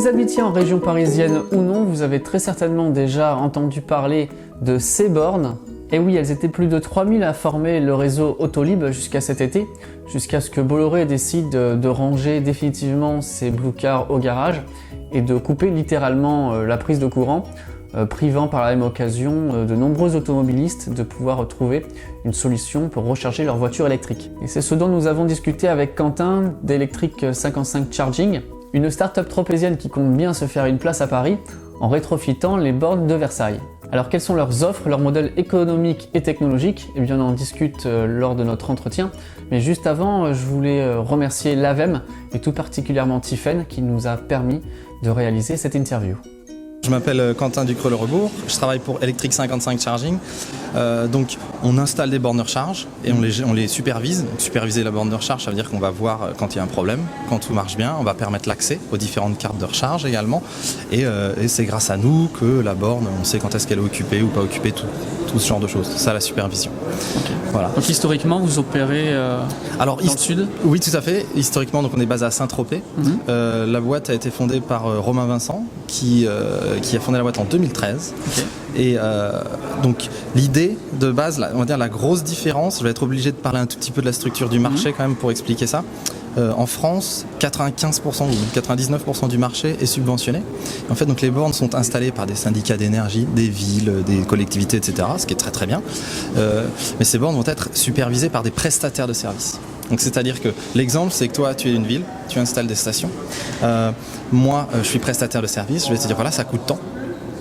vous habitiez en région parisienne ou non, vous avez très certainement déjà entendu parler de ces bornes. Et oui, elles étaient plus de 3000 à former le réseau Autolib jusqu'à cet été, jusqu'à ce que Bolloré décide de ranger définitivement ses blue cars au garage et de couper littéralement la prise de courant, privant par la même occasion de nombreux automobilistes de pouvoir trouver une solution pour recharger leur voiture électrique. Et c'est ce dont nous avons discuté avec Quentin d'Electric 55 Charging, une start-up tropézienne qui compte bien se faire une place à Paris en rétrofitant les bornes de Versailles. Alors quelles sont leurs offres, leurs modèles économiques et technologiques? Eh bien on en discute lors de notre entretien, mais juste avant je voulais remercier l'AVEM et tout particulièrement Tiffen qui nous a permis de réaliser cette interview. Je m'appelle Quentin Ducreux-le-Rebourg, je travaille pour Electric 55 Charging. Donc on installe des bornes de recharge et on les supervise. Donc, superviser la borne de recharge, ça veut dire qu'on va voir quand il y a un problème, quand tout marche bien, on va permettre l'accès aux différentes cartes de recharge également. Et c'est grâce à nous que la borne, on sait quand est-ce qu'elle est occupée ou pas occupée, tout ce genre de choses. C'est ça la supervision. Okay. Voilà. Donc historiquement, vous opérez dans le sud? Oui, tout à fait. Historiquement, donc on est basé à Saint-Tropez. La boîte a été fondée par Romain Vincent qui a fondé la boîte en 2013. Okay. Et donc l'idée de base, on va dire la grosse différence, je vais être obligé de parler un tout petit peu de la structure du marché quand même pour expliquer ça. En France, 95% ou 99% du marché est subventionné. En fait, donc les bornes sont installées par des syndicats d'énergie, des villes, des collectivités, etc., ce qui est très très bien. Mais ces bornes vont être supervisées par des prestataires de services. Donc c'est-à-dire que l'exemple, c'est que toi, tu es une ville, tu installes des stations. Moi, je suis prestataire de service, je vais te dire, voilà, ça coûte tant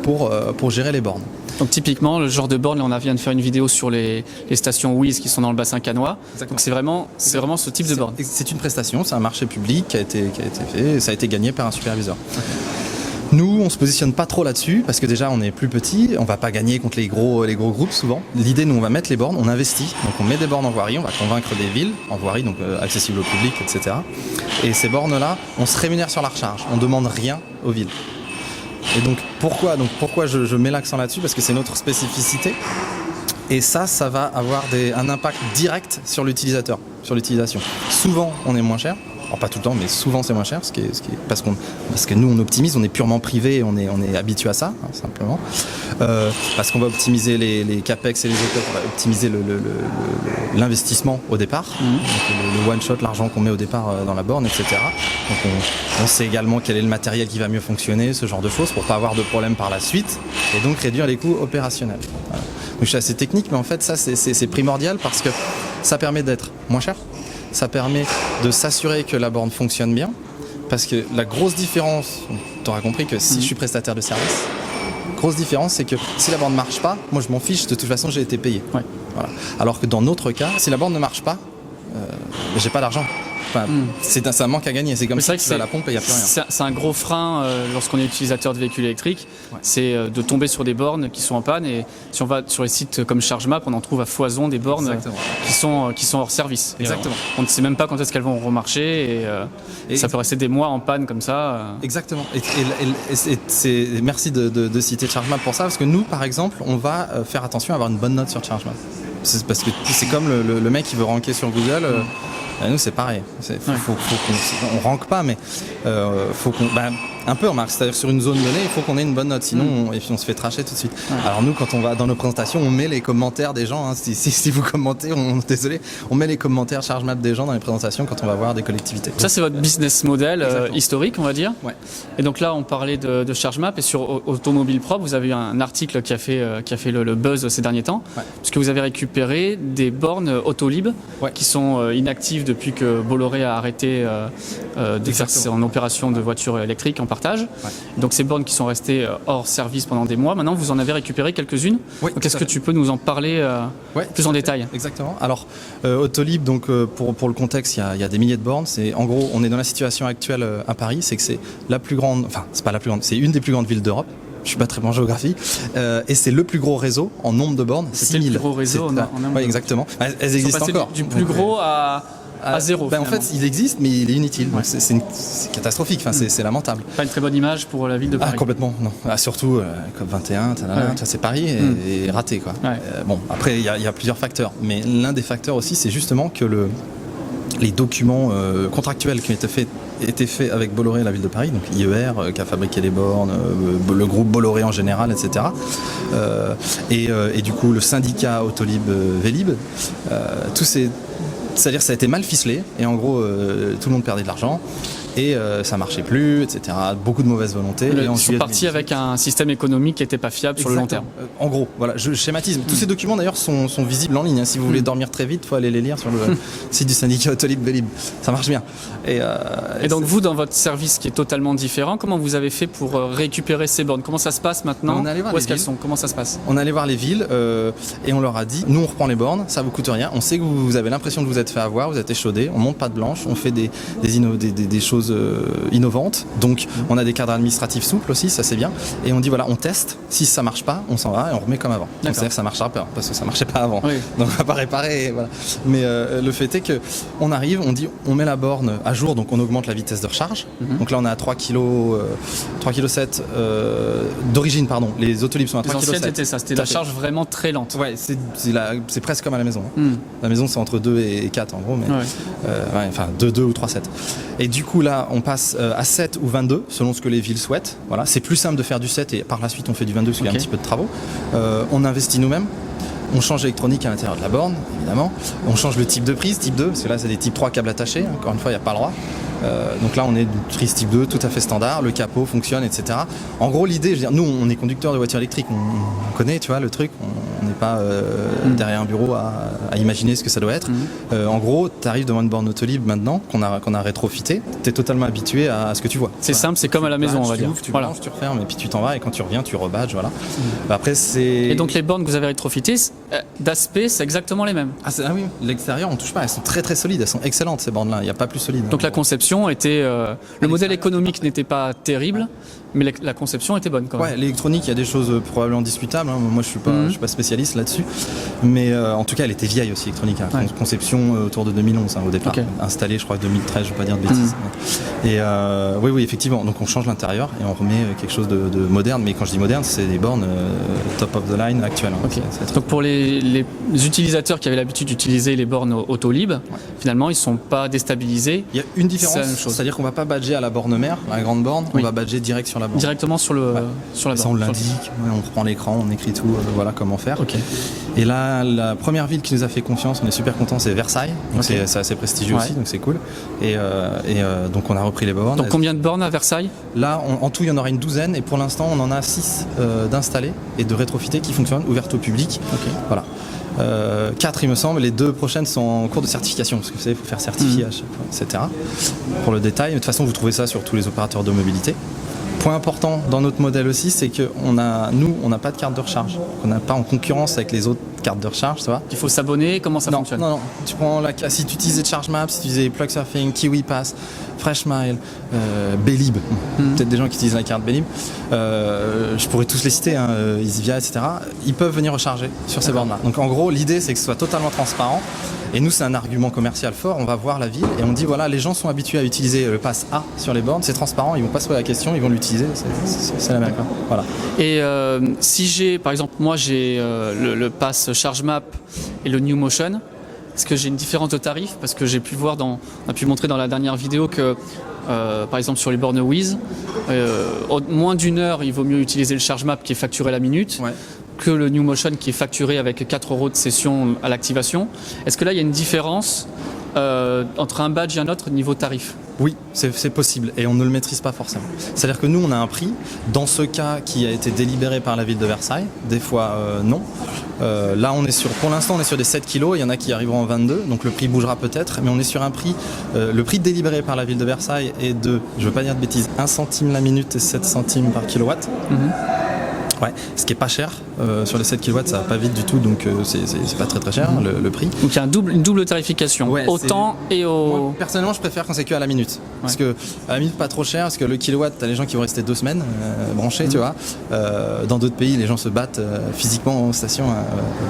pour gérer les bornes. Donc typiquement, le genre de borne, là on vient de faire une vidéo sur les stations Wiz qui sont dans le bassin cannois. Donc c'est vraiment ce type de borne. C'est une prestation, c'est un marché public qui a été fait, ça a été gagné par un superviseur. Okay. Nous, on se positionne pas trop là-dessus parce que déjà on est plus petit, on va pas gagner contre les gros groupes souvent. L'idée, nous, on va mettre les bornes, on investit, donc on met des bornes en voirie, on va convaincre des villes en voirie, donc accessibles au public, etc. Et ces bornes-là, on se rémunère sur la recharge, on demande rien aux villes. Et donc pourquoi je mets l'accent là-dessus? Parce que c'est notre spécificité. Et ça va avoir un impact direct sur l'utilisateur, sur l'utilisation. Souvent, on est moins cher. Alors pas tout le temps, mais souvent c'est moins cher, parce que nous on optimise, on est purement privé, on est habitué à ça, hein, simplement. Parce qu'on va optimiser les capex et les OPEX, on va optimiser l'investissement au départ, donc le one shot, l'argent qu'on met au départ dans la borne, etc. Donc on sait également quel est le matériel qui va mieux fonctionner, ce genre de choses, pour pas avoir de problème par la suite, et donc réduire les coûts opérationnels. Voilà. Donc je suis assez technique, mais en fait ça c'est primordial parce que ça permet d'être moins cher. Ça permet de s'assurer que la borne fonctionne bien, parce que la grosse différence, tu auras compris que si je suis prestataire de service, grosse différence c'est que si la borne ne marche pas, moi je m'en fiche, de toute façon j'ai été payé. Ouais. Voilà. Alors que dans notre cas, si la borne ne marche pas, j'ai pas d'argent. Enfin, c'est un manque à gagner, c'est comme ça que c'est à la pompe et il n'y a plus rien. C'est un gros frein lorsqu'on est utilisateur de véhicules électriques, c'est de tomber sur des bornes qui sont en panne, et si on va sur les sites comme ChargeMap, on en trouve à foison des bornes qui sont hors service. Exactement. On ne sait même pas quand est-ce qu'elles vont remarcher et ça peut rester des mois en panne comme ça. Exactement. Merci de citer ChargeMap pour ça, parce que nous par exemple, on va faire attention à avoir une bonne note sur ChargeMap. C'est parce que c'est comme le mec qui veut ranker sur Google. Nous c'est pareil, on rank pas, mais faut qu'on, un peu remarque, c'est-à-dire sur une zone donnée, il faut qu'on ait une bonne note, sinon et puis on se fait tracher tout de suite. Alors nous, quand on va dans nos présentations, on met les commentaires des gens, hein, si vous commentez, désolé, on met les commentaires ChargeMap des gens dans les présentations quand on va voir des collectivités. Ça c'est votre business model historique, on va dire. Ouais. Et donc là on parlait de ChargeMap, et sur Automobile Propre, vous avez eu un article qui a fait le buzz ces derniers temps, puisque vous avez récupéré des bornes Autolib qui sont inactives depuis que Bolloré a arrêté de faire son opération de voitures électriques en partage. Donc ces bornes qui sont restées hors service pendant des mois, maintenant vous en avez récupéré quelques-unes. Donc est-ce que tu peux nous en parler plus en détail? Exactement. Alors Autolib, donc pour le contexte, il y a des milliers de bornes. En gros, on est dans la situation actuelle à Paris, c'est que c'est la plus grande, enfin c'est pas la plus grande, c'est une des plus grandes villes d'Europe. Je suis pas très bon en géographie, et c'est le plus gros réseau en nombre de bornes. C'est le plus gros réseau en nombre. Oui, exactement. Elles existent encore. Du plus gros à zéro. En fait, il existe, mais il est inutile. Donc c'est catastrophique. Enfin, c'est lamentable. Pas une très bonne image pour la ville de Paris. Complètement, non. Surtout COP21, c'est Paris et raté, quoi. Bon, après, il y a plusieurs facteurs, mais l'un des facteurs aussi, c'est justement que les documents contractuels qui étaient faits avec Bolloré et la ville de Paris, donc IER qui a fabriqué les bornes, le groupe Bolloré en général, etc. Et du coup le syndicat Autolib Vélib, c'est-à-dire ça a été mal ficelé et en gros tout le monde perdait de l'argent. Et ça marchait plus, etc. Beaucoup de mauvaise volonté. Ils sont partis avec un système économique qui n'était pas fiable sur le long terme. En gros, voilà, je schématise. Tous ces documents d'ailleurs sont visibles en ligne. Hein. Si vous voulez dormir très vite, il faut aller les lire sur le site du syndicat Autolib Vélib. Ça marche bien. Et donc vous, dans votre service qui est totalement différent, comment vous avez fait pour récupérer ces bornes? Comment ça se passe maintenant? Où est-ce qu'elles sont? Comment ça se passe? On allait voir les villes et on leur a dit, nous on reprend les bornes, ça vous coûte rien. On sait que vous avez l'impression de vous être fait avoir, vous êtes échaudé. On monte pas de blanche, on fait des choses innovantes, donc on a des cadres administratifs souples aussi, ça c'est bien, et on dit voilà, on teste, si ça marche pas, on s'en va et on remet comme avant. C'est-à-dire que ça marchera pas, parce que ça marchait pas avant, oui. Donc on va pas réparer, voilà. Mais le fait est que on arrive, on dit on met la borne à jour, donc on augmente la vitesse de recharge, donc là on est à 3,7 kg d'origine, pardon, les Autolib sont à 3,7 kg. Les anciennes c'était ça, c'était la charge vraiment très lente. Ouais, c'est presque comme à la maison. La maison c'est entre 2 et 4 en gros, mais enfin 2 ou 3,7. Et du coup là on passe à 7 ou 22 selon ce que les villes souhaitent. Voilà, c'est plus simple de faire du 7 et par la suite on fait du 22 parce qu'il y a un petit peu de travaux. On investit nous-mêmes. On change l'électronique à l'intérieur de la borne, évidemment. On change le type de prise, type 2, parce que là c'est des types 3 câbles attachés. Encore une fois, il n'y a pas le droit. Donc là on est d'une prise type 2 tout à fait standard, le capot fonctionne, etc. En gros l'idée, je veux dire, nous on est conducteurs de voitures électriques, on connaît, tu vois, le truc, on n'est pas derrière un bureau à imaginer ce que ça doit être. En gros, tu arrives devant une borne Autolib maintenant qu'on a rétrofité, tu es totalement habitué à ce que tu vois. C'est simple, c'est comme à la maison, on va dire. Tu branches, tu refermes et puis tu t'en vas et quand tu reviens tu rebadges, voilà. Après c'est... Et donc les bornes que vous avez rétrofitées, d'aspect c'est exactement les mêmes. Ah oui, l'extérieur on touche pas, elles sont très très solides, elles sont excellentes ces bornes là, il n'y a pas plus solide. Donc la conception était le modèle économique n'était pas terrible, mais la conception était bonne quand même. Ouais, l'électronique, il y a des choses probablement discutables. Hein. Moi, je suis pas spécialiste là-dessus, mais en tout cas, elle était vieille aussi l'électronique. Hein. Conception autour de 2011 au départ, installée, je crois 2013, je ne veux pas dire de bêtises. Et oui, effectivement. Donc on change l'intérieur et on remet quelque chose de moderne. Mais quand je dis moderne, c'est des bornes top of the line actuelles. Hein. Donc pour les utilisateurs qui avaient l'habitude d'utiliser les bornes Autolib, finalement, ils ne sont pas déstabilisés. Il y a une différence, c'est-à-dire qu'on ne va pas badger à la borne mère, la grande borne, on va badger direct sur la borne. Directement sur la borne. Ça, on l'indique, on reprend l'écran, on écrit tout, voilà comment faire. Et là, la première ville qui nous a fait confiance, on est super content, c'est Versailles. Donc c'est assez prestigieux aussi, donc c'est cool. Et donc on a repris les bornes. Donc combien de bornes à Versailles? Là, en tout, il y en aura une douzaine, et pour l'instant, on en a 6 d'installés et de rétrofités qui fonctionnent, ouvertes au public. Voilà. 4 il me semble, les 2 prochaines sont en cours de certification parce que vous savez, il faut faire certifier à chaque fois, etc. Pour le détail, mais de toute façon vous trouvez ça sur tous les opérateurs de mobilité. Point important dans notre modèle aussi, c'est que on n'a pas de carte de recharge, on n'a pas en concurrence avec les autres cartes de recharge, ça va. Il faut s'abonner, comment ça fonctionne? Non, tu prends si tu utilisais ChargeMap, si tu utilisais Plugsurfing, KiwiPass, FreshMile, Belib, peut-être des gens qui utilisent la carte Belib, je pourrais tous les citer, hein, EasyVia, etc. Ils peuvent venir recharger sur ces bornes-là. Donc en gros, l'idée c'est que ce soit totalement transparent. Et nous, c'est un argument commercial fort. On va voir la ville et on dit voilà, les gens sont habitués à utiliser le pass A sur les bornes, c'est transparent, ils vont pas se poser la question, ils vont l'utiliser, c'est la même. Voilà. Et si j'ai, par exemple, moi j'ai le pass ChargeMap et le New Motion, est-ce que j'ai une différence de tarif? Parce que j'ai pu voir on a pu montrer dans la dernière vidéo que par exemple sur les bornes Wiz, moins d'une heure, il vaut mieux utiliser le ChargeMap qui est facturé à la minute. Que le New Motion qui est facturé avec 4 € de session à l'activation. Est-ce que là il y a une différence entre un badge et un autre niveau tarif? Oui, c'est possible et on ne le maîtrise pas forcément. C'est-à-dire que nous on a un prix, dans ce cas qui a été délibéré par la ville de Versailles, des fois non. Là pour l'instant on est sur des 7 kilos, il y en a qui arriveront en 22, donc le prix bougera peut-être, mais on est sur un prix, le prix délibéré par la ville de Versailles est de, je ne veux pas dire de bêtises, 1 centime la minute et 7 centimes par kilowatt. Ouais, ce qui est pas cher, sur les 7 kW ça va pas vite du tout, donc c'est pas très cher le prix. Donc il y a une double tarification, au temps et au... Moi, personnellement je préfère quand c'est que à la minute, parce que à la minute pas trop cher, parce que le kilowatt t'as les gens qui vont rester 2 semaines branchés, tu vois. Dans d'autres pays les gens se battent physiquement en station.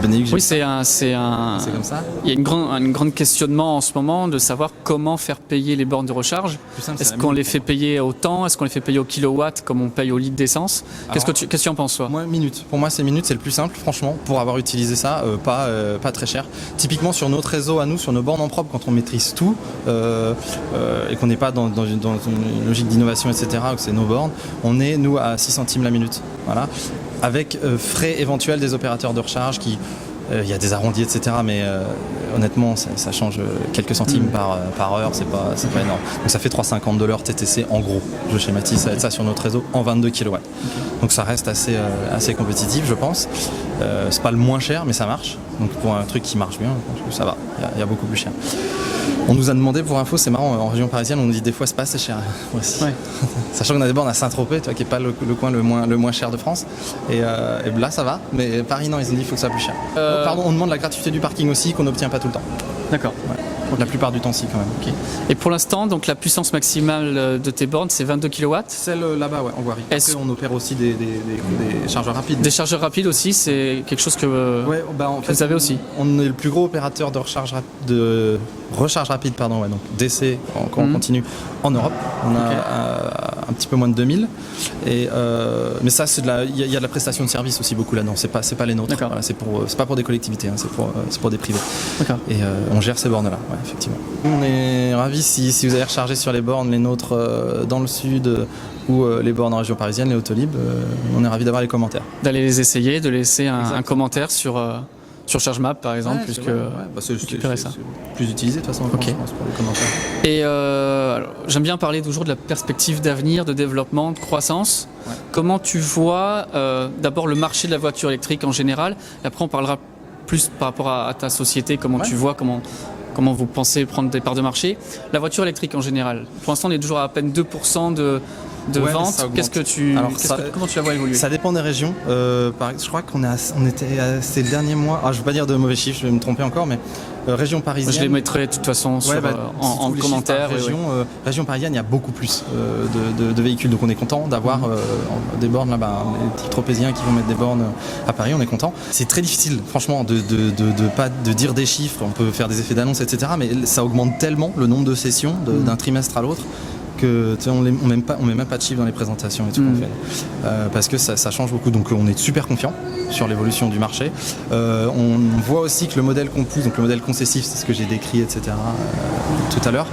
Benelux, oui, c'est comme ça. Il y a une grande questionnement en ce moment de savoir comment faire payer les bornes de recharge. Est-ce qu'on les fait payer au temps, est-ce qu'on les fait payer au kilowatt comme on paye au litre d'essence? Qu'est-ce que tu en penses? toi? Moi, minute. Pour moi, c'est minute, c'est le plus simple, franchement, pour avoir utilisé ça, pas très cher. Typiquement, sur notre réseau à nous, sur nos bornes en propre, quand on maîtrise tout et qu'on n'est pas dans une logique d'innovation, etc., que c'est nos bornes, on est, nous, à 6 centimes la minute. Voilà. Avec frais éventuels des opérateurs de recharge qui... Il y a des arrondis, etc. Mais honnêtement, ça change quelques centimes par heure, c'est pas énorme. Donc ça fait 3,50 $ TTC en gros. Je schématise, ça va être ça sur notre réseau en 22 kW. Okay. Donc ça reste assez compétitif, je pense. C'est pas le moins cher, mais ça marche. Donc pour un truc qui marche bien, je pense que ça va. Il y a beaucoup plus cher. On nous a demandé, pour info, c'est marrant, en région parisienne, on nous dit des fois c'est pas assez cher aussi. Ouais. Sachant qu'on a des bornes à Saint-Tropez, qui n'est pas le coin le moins cher de France. Et là ça va, mais Paris non, ils ont dit qu'il faut que ça soit plus cher. Pardon, on demande la gratuité du parking aussi, qu'on n'obtient pas tout le temps. D'accord. Ouais. La plupart du temps, si, quand même. Okay. Et pour l'instant, donc la puissance maximale de tes bornes, c'est 22 kW. Celle là-bas, ouais, en voirie. Après, on opère aussi des chargeurs rapides. Des chargeurs rapides aussi, c'est quelque chose que vous avez aussi. On est le plus gros opérateur de recharge rapide, donc DC en continu en Europe. On a un petit peu moins de 2000. Mais ça, il y a de la prestation de service aussi beaucoup là-dedans. C'est pas les nôtres. Voilà, c'est pas pour des collectivités, hein, c'est pour des privés. D'accord. Et on gère ces bornes-là. Ouais, effectivement. On est ravis si vous avez rechargé sur les bornes, les nôtres dans le sud ou les bornes en région parisienne, les Autolib, on est ravis d'avoir les commentaires. D'aller les essayer, de laisser un commentaire sur ChargeMap par exemple, c'est plus utilisé de toute façon en France pour les commentaires. Et j'aime bien parler toujours de la perspective d'avenir, de développement, de croissance. Ouais. Comment tu vois d'abord le marché de la voiture électrique en général, et après on parlera plus par rapport à ta société, comment tu vois, comment vous pensez prendre des parts de marché. La voiture électrique en général, pour l'instant on est toujours à peine 2% de vente. Comment tu la vois évoluer? Ça dépend des régions. Je crois on était ces derniers mois. Je ne veux pas dire de mauvais chiffres, je vais me tromper encore, mais région parisienne. Je les mettrai de toute façon en commentaire. Région parisienne, il y a beaucoup plus de véhicules, donc on est content d'avoir des bornes là-bas. Les petits tropéziens qui vont mettre des bornes à Paris, on est content. C'est très difficile, franchement, de dire des chiffres. On peut faire des effets d'annonce, etc. Mais ça augmente tellement le nombre de sessions d'un trimestre à l'autre. On met même pas de chiffres dans les présentations et tout qu'on fait, parce que ça change beaucoup, donc on est super confiant sur l'évolution du marché. On voit aussi que le modèle qu'on pousse, donc le modèle concessif, c'est ce que j'ai décrit, etc. Tout à l'heure,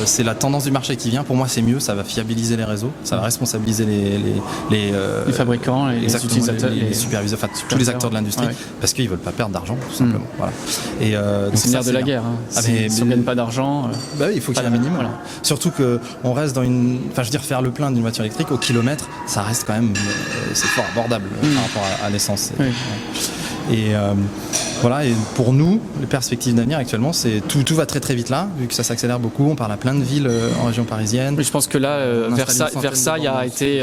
c'est la tendance du marché qui vient. Pour moi, c'est mieux, ça va fiabiliser les réseaux, ça va responsabiliser les fabricants, les utilisateurs, les superviseurs, tous les acteurs de l'industrie, parce qu'ils veulent pas perdre d'argent, tout simplement. Voilà. Et c'est le nerf de la guerre. Si on gagne pas d'argent, il faut qu'il y ait un minimum. Voilà. Surtout que on reste dans faire le plein d'une voiture électrique au kilomètre, ça reste quand même, c'est fort abordable par rapport à l'essence. Oui. Et voilà, et pour nous, les perspectives d'avenir actuellement, c'est tout va très très vite là, vu que ça s'accélère beaucoup. On parle à plein de villes en région parisienne. Oui, je pense que là, Versailles a été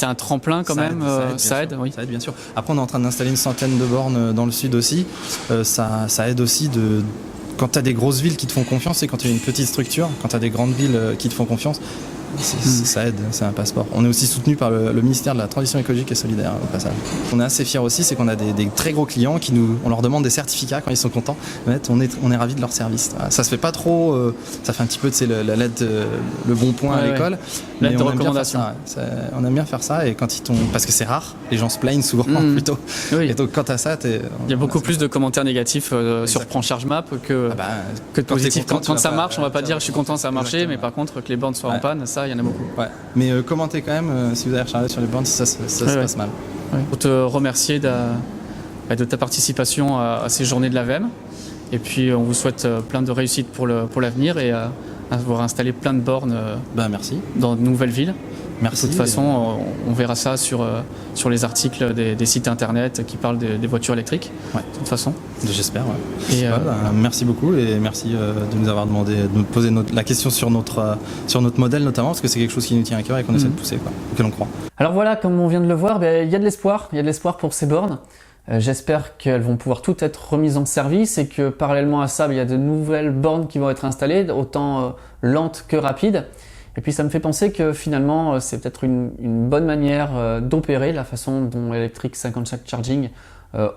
un tremplin quand même. Ça aide, oui. Ça aide bien sûr. Après, on est en train d'installer une centaine de bornes dans le sud aussi. Ça aide aussi quand tu as des grosses villes qui te font confiance et quand tu as une petite structure, quand tu as des grandes villes qui te font confiance, ça aide, c'est un passeport. On est aussi soutenu par le ministère de la Transition écologique et solidaire au passage. On est assez fiers aussi, c'est qu'on a des très gros clients on leur demande des certificats quand ils sont contents. On est ravis de leur service. Voilà. Ça se fait pas trop, ça fait un petit peu la lettre, le bon point à l'école. Lettre de recommandation. On aime bien faire ça, et quand parce que c'est rare, les gens se plaignent souvent plutôt. Oui. Et donc quand t'as ça, il y a beaucoup plus de commentaires négatifs sur Prends ChargeMap que de positifs. Quand ça marche, on va pas dire je suis content, ça a marché, mais par contre que les bornes soient en panne, ça il y en a beaucoup. Ouais. Mais commentez quand même si vous avez rechargé sur les bornes, si ça se passe mal. Ouais. Pour te remercier de ta participation à ces journées de la VEM. Et puis on vous souhaite plein de réussite pour l'avenir et avoir installé plein de bornes merci. Dans de nouvelles villes. Merci. De toute façon, on verra ça sur les articles des sites internet qui parlent des voitures électriques. Ouais. De toute façon. J'espère. Ouais. Et merci beaucoup, et merci de nous avoir demandé de nous poser la question sur notre modèle notamment, parce que c'est quelque chose qui nous tient à cœur et qu'on essaie de pousser, auquel on croit. Alors voilà, comme on vient de le voir, il y a de l'espoir. Il y a de l'espoir pour ces bornes. J'espère qu'elles vont pouvoir toutes être remises en service et que parallèlement à ça, il y a de nouvelles bornes qui vont être installées, autant lentes que rapides. Et puis ça me fait penser que finalement c'est peut-être une bonne manière d'opérer la façon dont Electric 55 Charging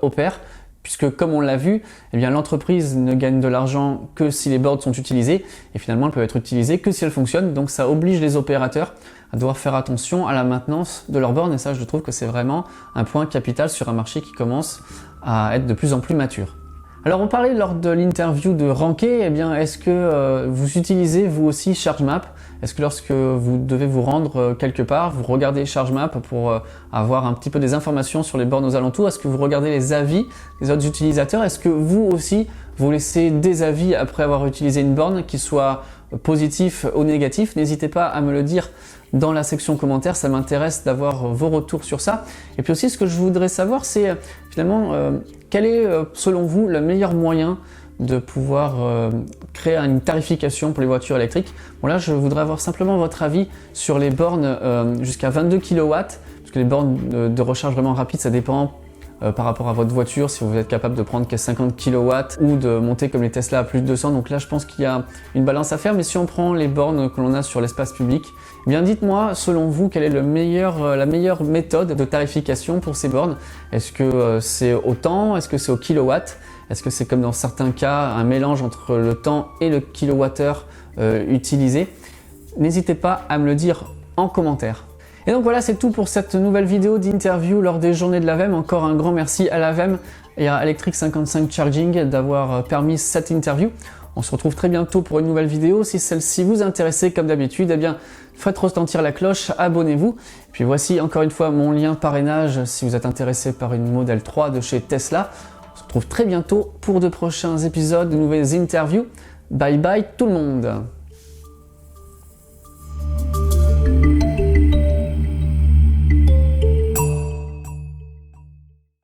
opère, puisque comme on l'a vu, eh bien l'entreprise ne gagne de l'argent que si les boards sont utilisés, et finalement elles peuvent être utilisées que si elles fonctionnent, donc ça oblige les opérateurs à devoir faire attention à la maintenance de leurs bornes, et ça je trouve que c'est vraiment un point capital sur un marché qui commence à être de plus en plus mature. Alors on parlait lors de l'interview de Ranké, eh bien est-ce que vous utilisez vous aussi ChargeMap? Est-ce que lorsque vous devez vous rendre quelque part, vous regardez ChargeMap pour avoir un petit peu des informations sur les bornes aux alentours? Est-ce que vous regardez les avis des autres utilisateurs? Est-ce que vous aussi vous laissez des avis après avoir utilisé une borne, qu'ils soient positifs ou négatifs? N'hésitez pas à me le dire dans la section commentaires, ça m'intéresse d'avoir vos retours sur ça. Et puis aussi ce que je voudrais savoir, c'est finalement quel est selon vous le meilleur moyen de pouvoir créer une tarification pour les voitures électriques. Bon là je voudrais avoir simplement votre avis sur les bornes jusqu'à 22 kW, parce que les bornes de recharge vraiment rapide ça dépend par rapport à votre voiture, si vous êtes capable de prendre qu'à 50 kW ou de monter comme les Tesla à plus de 200, donc là je pense qu'il y a une balance à faire, mais si on prend les bornes que l'on a sur l'espace public, eh bien dites-moi selon vous quelle est la meilleure méthode de tarification pour ces bornes. Est-ce que c'est au temps? Est-ce que c'est au kilowatt? Est-ce que c'est comme dans certains cas un mélange entre le temps et le kilowattheure utilisé? N'hésitez pas à me le dire en commentaire. Et donc voilà, c'est tout pour cette nouvelle vidéo d'interview lors des journées de l'AVEM. Encore un grand merci à l'AVEM et à Electric 55 Charging d'avoir permis cette interview. On se retrouve très bientôt pour une nouvelle vidéo. Si celle-ci vous intéresse comme d'habitude, eh bien faites retentir la cloche, abonnez-vous. Et puis voici encore une fois mon lien parrainage si vous êtes intéressé par une Model 3 de chez Tesla. On se retrouve très bientôt pour de prochains épisodes, de nouvelles interviews. Bye bye tout le monde!